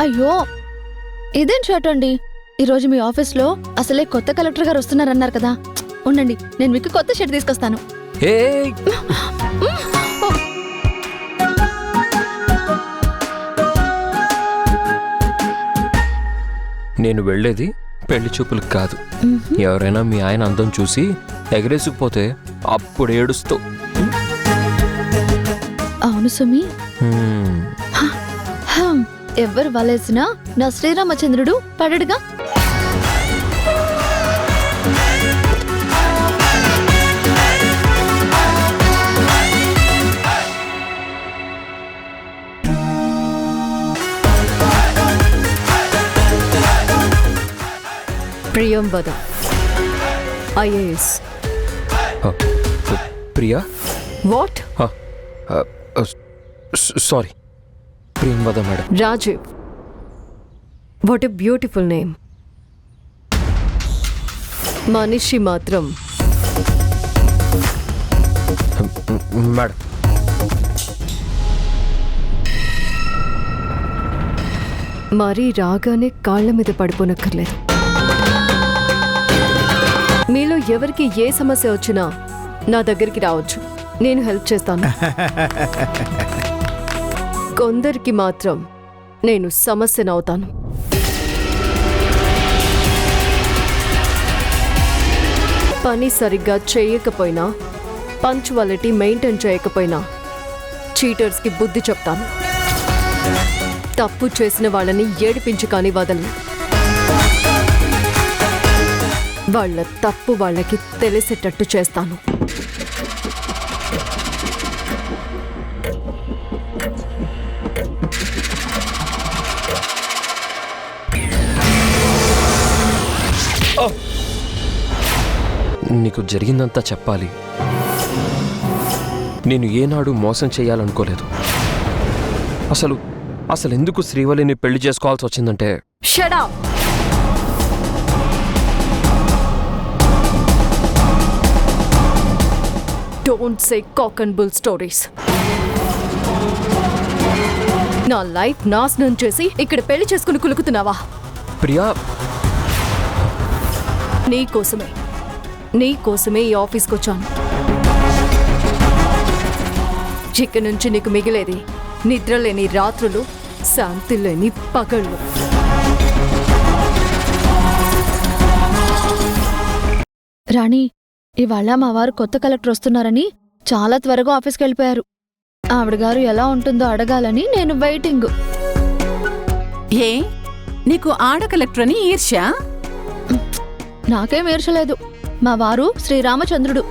అయ్యో ఇదేం షర్ట్ అండి. ఈరోజు మీ ఆఫీస్లో అసలే కొత్త కలెక్టర్ గారు వస్తున్నారన్నారు కదా. ఉండండి, నేను మీకు కొత్త షర్ట్ తీసుకొస్తాను. నేను వెళ్ళేది పెళ్లి చూపులకు కాదు. ఎవరైనా మీ ఆయన అందం చూసి ఎగరేసుకుపోతే అప్పుడు ఏడుస్తూ. అవును సుమి, ఎవ్వరు వలేసినా నా శ్రీరామచంద్రుడు పడడుగా. Priyamvada IAS. Priya? What? Sorry, Priyamvada madam. Rajiv, what a beautiful name. మనిషి మాత్రం మేడం. మరీ రాగానే కాళ్ల మీద పడిపోనక్కర్లేదు. మీలో ఎవరికి ఏ సమస్య వచ్చినా నా దగ్గరికి రావచ్చు, నేను హెల్ప్ చేస్తాను. కొందరికి మాత్రం నేను సమస్యనవుతాను. పని సరిగ్గా చేయకపోయినా, పంక్చువాలిటీ మెయింటైన్ చేయకపోయినా చీటర్స్కి బుద్ధి చెప్తాను. తప్పు చేసిన వాళ్ళని ఏడిపించి కానీ వదలను. వాళ్ళ తప్పు వాళ్ళకి తెలిసేటట్టు చేస్తాను. నీకు జరిగిందంతా చెప్పాలి. నేను ఏనాడు మోసం చేయాలనుకోలేదు. అసలు ఎందుకు శ్రీవల్లిని పెళ్లి చేసుకోవాల్సి వచ్చిందంటే. Shut up! Don't say cock and bull stories. నా లైఫ్ నాశనం చేసి ఇక్కడ పెళ్లి చేసుకుని కులుకుతున్నావా? ప్రియా, నీకోసమే ఈ ఆఫీస్కి వచ్చాను. ఇక్కడి నుంచి నీకు మిగిలేది నిద్రలేని రాత్రులు, శాంతి లేని పగళ్ళు. రాణి, ఇవాళ మా వారు కొత్త కలెక్టర్ వస్తున్నారని చాలా త్వరగా ఆఫీస్కి వెళ్ళిపోయారు. ఆవిడ గారు ఎలా ఉంటుందో అడగాలని నేను వెయిటింగ్. ఏ నీకు ఆడ కలెక్టర్ అని ఈర్ష్యా? నాకేం ఈర్షలేదు. మా వారు శ్రీరామచంద్రుడు.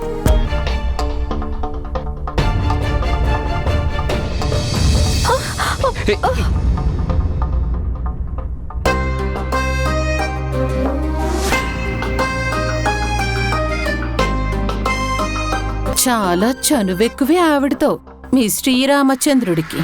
చాలా చనువెక్కువే ఆవిడతో, మీ శ్రీరామచంద్రుడికి.